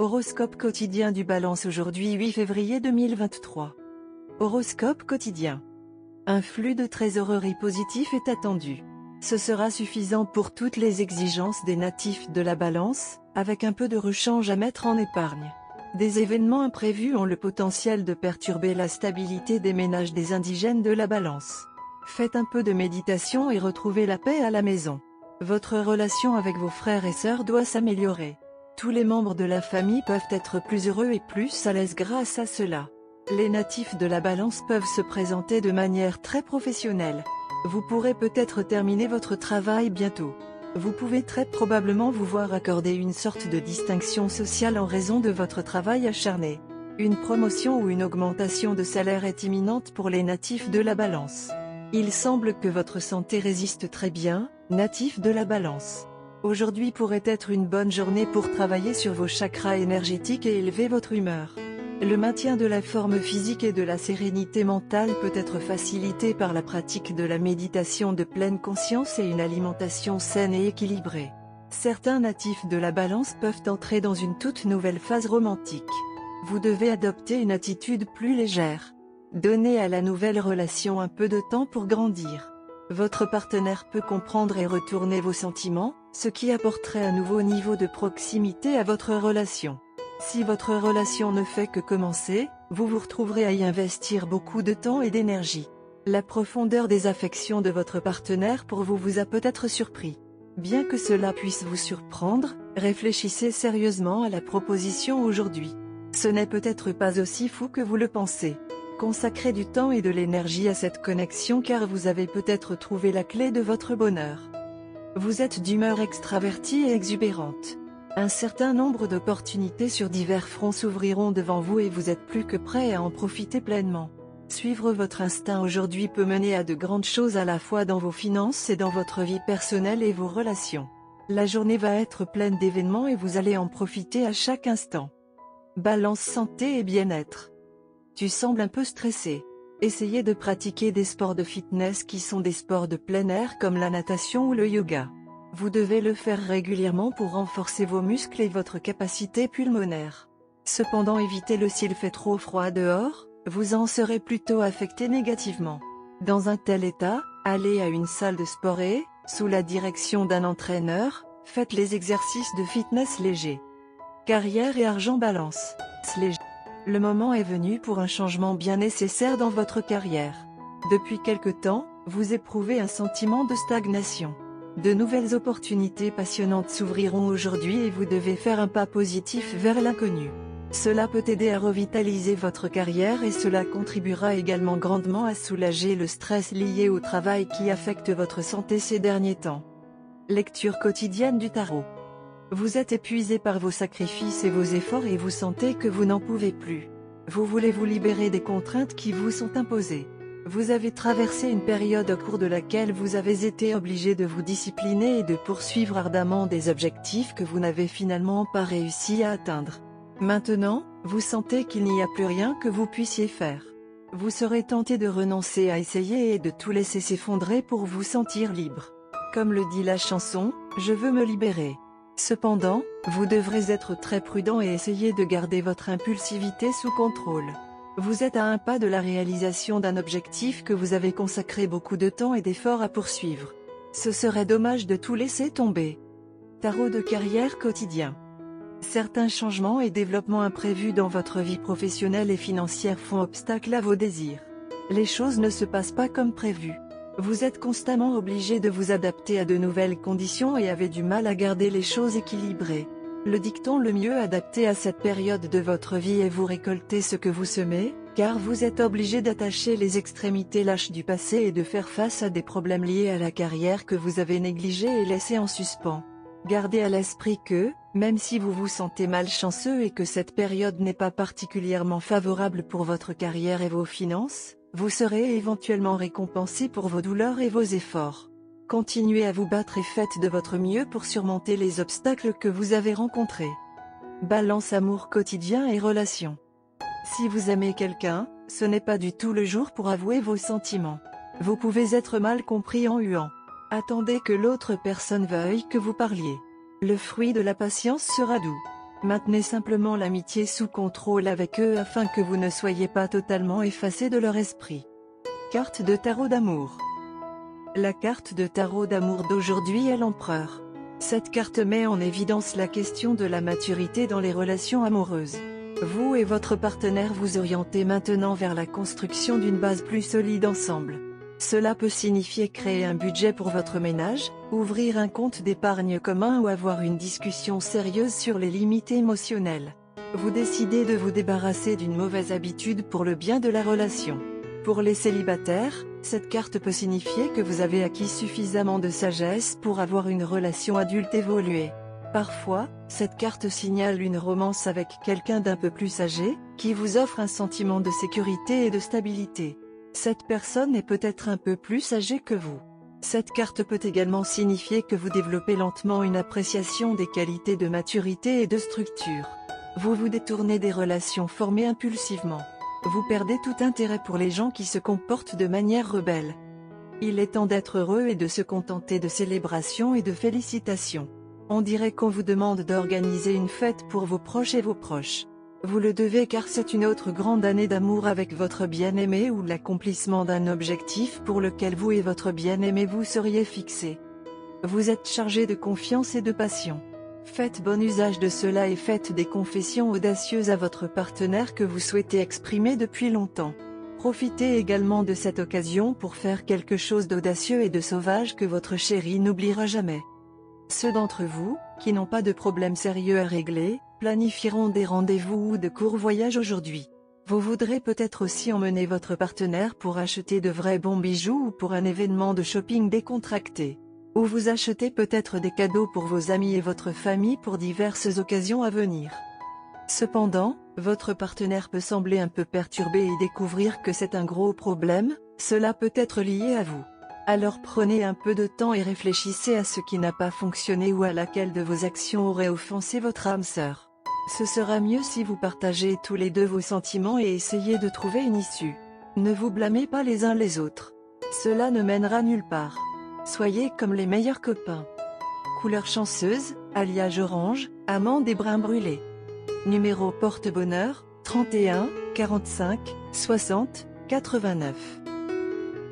Horoscope quotidien du Balance aujourd'hui 8 février 2023. Horoscope quotidien. Un flux de trésorerie positif est attendu. Ce sera suffisant pour toutes les exigences des natifs de la Balance, avec un peu de rechange à mettre en épargne. Des événements imprévus ont le potentiel de perturber la stabilité des ménages des indigènes de la Balance. Faites un peu de méditation et retrouvez la paix à la maison. Votre relation avec vos frères et sœurs doit s'améliorer. Tous les membres de la famille peuvent être plus heureux et plus à l'aise grâce à cela. Les natifs de la Balance peuvent se présenter de manière très professionnelle. Vous pourrez peut-être terminer votre travail bientôt. Vous pouvez très probablement vous voir accorder une sorte de distinction sociale en raison de votre travail acharné. Une promotion ou une augmentation de salaire est imminente pour les natifs de la Balance. Il semble que votre santé résiste très bien, natifs de la Balance. Aujourd'hui pourrait être une bonne journée pour travailler sur vos chakras énergétiques et élever votre humeur. Le maintien de la forme physique et de la sérénité mentale peut être facilité par la pratique de la méditation de pleine conscience et une alimentation saine et équilibrée. Certains natifs de la Balance peuvent entrer dans une toute nouvelle phase romantique. Vous devez adopter une attitude plus légère. Donnez à la nouvelle relation un peu de temps pour grandir. Votre partenaire peut comprendre et retourner vos sentiments, ce qui apporterait un nouveau niveau de proximité à votre relation. Si votre relation ne fait que commencer, vous vous retrouverez à y investir beaucoup de temps et d'énergie. La profondeur des affections de votre partenaire pour vous a peut-être surpris. Bien que cela puisse vous surprendre, réfléchissez sérieusement à la proposition aujourd'hui. Ce n'est peut-être pas aussi fou que vous le pensez. Consacrez du temps et de l'énergie à cette connexion car vous avez peut-être trouvé la clé de votre bonheur. Vous êtes d'humeur extravertie et exubérante. Un certain nombre d'opportunités sur divers fronts s'ouvriront devant vous et vous êtes plus que prêt à en profiter pleinement. Suivre votre instinct aujourd'hui peut mener à de grandes choses à la fois dans vos finances et dans votre vie personnelle et vos relations. La journée va être pleine d'événements et vous allez en profiter à chaque instant. Balance santé et bien-être. Tu sembles un peu stressé. Essayez de pratiquer des sports de fitness qui sont des sports de plein air comme la natation ou le yoga. Vous devez le faire régulièrement pour renforcer vos muscles et votre capacité pulmonaire. Cependant évitez-le s'il fait trop froid dehors, vous en serez plutôt affecté négativement. Dans un tel état, allez à une salle de sport et, sous la direction d'un entraîneur, faites les exercices de fitness légers. Carrière et argent Balance. Léger. Le moment est venu pour un changement bien nécessaire dans votre carrière. Depuis quelque temps, vous éprouvez un sentiment de stagnation. De nouvelles opportunités passionnantes s'ouvriront aujourd'hui et vous devez faire un pas positif vers l'inconnu. Cela peut aider à revitaliser votre carrière et cela contribuera également grandement à soulager le stress lié au travail qui affecte votre santé ces derniers temps. Lecture quotidienne du tarot. Vous êtes épuisé par vos sacrifices et vos efforts et vous sentez que vous n'en pouvez plus. Vous voulez vous libérer des contraintes qui vous sont imposées. Vous avez traversé une période au cours de laquelle vous avez été obligé de vous discipliner et de poursuivre ardemment des objectifs que vous n'avez finalement pas réussi à atteindre. Maintenant, vous sentez qu'il n'y a plus rien que vous puissiez faire. Vous serez tenté de renoncer à essayer et de tout laisser s'effondrer pour vous sentir libre. Comme le dit la chanson, « Je veux me libérer ». Cependant, vous devrez être très prudent et essayer de garder votre impulsivité sous contrôle. Vous êtes à un pas de la réalisation d'un objectif que vous avez consacré beaucoup de temps et d'efforts à poursuivre. Ce serait dommage de tout laisser tomber. Tarot de carrière quotidien. Certains changements et développements imprévus dans votre vie professionnelle et financière font obstacle à vos désirs. Les choses ne se passent pas comme prévu. Vous êtes constamment obligé de vous adapter à de nouvelles conditions et avez du mal à garder les choses équilibrées. Le dicton le mieux adapté à cette période de votre vie est vous récoltez ce que vous semez, car vous êtes obligé d'attacher les extrémités lâches du passé et de faire face à des problèmes liés à la carrière que vous avez négligés et laissés en suspens. Gardez à l'esprit que, même si vous vous sentez malchanceux et que cette période n'est pas particulièrement favorable pour votre carrière et vos finances, vous serez éventuellement récompensé pour vos douleurs et vos efforts. Continuez à vous battre et faites de votre mieux pour surmonter les obstacles que vous avez rencontrés. Balance amour quotidien et relations. Si vous aimez quelqu'un, ce n'est pas du tout le jour pour avouer vos sentiments. Vous pouvez être mal compris en huant. Attendez que l'autre personne veuille que vous parliez. Le fruit de la patience sera doux. Maintenez simplement l'amitié sous contrôle avec eux afin que vous ne soyez pas totalement effacé de leur esprit. Carte de tarot d'amour. La carte de tarot d'amour d'aujourd'hui est l'Empereur. Cette carte met en évidence la question de la maturité dans les relations amoureuses. Vous et votre partenaire vous orientez maintenant vers la construction d'une base plus solide ensemble. Cela peut signifier créer un budget pour votre ménage, ouvrir un compte d'épargne commun ou avoir une discussion sérieuse sur les limites émotionnelles. Vous décidez de vous débarrasser d'une mauvaise habitude pour le bien de la relation. Pour les célibataires, cette carte peut signifier que vous avez acquis suffisamment de sagesse pour avoir une relation adulte évoluée. Parfois, cette carte signale une romance avec quelqu'un d'un peu plus âgé, qui vous offre un sentiment de sécurité et de stabilité. Cette personne est peut-être un peu plus âgée que vous. Cette carte peut également signifier que vous développez lentement une appréciation des qualités de maturité et de structure. Vous vous détournez des relations formées impulsivement. Vous perdez tout intérêt pour les gens qui se comportent de manière rebelle. Il est temps d'être heureux et de se contenter de célébrations et de félicitations. On dirait qu'on vous demande d'organiser une fête pour vos proches et vos proches. Vous le devez car c'est une autre grande année d'amour avec votre bien-aimé ou l'accomplissement d'un objectif pour lequel vous et votre bien-aimé vous seriez fixés. Vous êtes chargé de confiance et de passion. Faites bon usage de cela et faites des confessions audacieuses à votre partenaire que vous souhaitez exprimer depuis longtemps. Profitez également de cette occasion pour faire quelque chose d'audacieux et de sauvage que votre chéri n'oubliera jamais. Ceux d'entre vous, qui n'ont pas de problème sérieux à régler, planifieront des rendez-vous ou de courts voyages aujourd'hui. Vous voudrez peut-être aussi emmener votre partenaire pour acheter de vrais bons bijoux ou pour un événement de shopping décontracté. Ou vous achetez peut-être des cadeaux pour vos amis et votre famille pour diverses occasions à venir. Cependant, votre partenaire peut sembler un peu perturbé et découvrir que c'est un gros problème, cela peut être lié à vous. Alors prenez un peu de temps et réfléchissez à ce qui n'a pas fonctionné ou à laquelle de vos actions aurait offensé votre âme sœur. Ce sera mieux si vous partagez tous les deux vos sentiments et essayez de trouver une issue. Ne vous blâmez pas les uns les autres. Cela ne mènera nulle part. Soyez comme les meilleurs copains. Couleur chanceuse, alliage orange, amande et brun brûlé. Numéro porte-bonheur, 31, 45, 60, 89.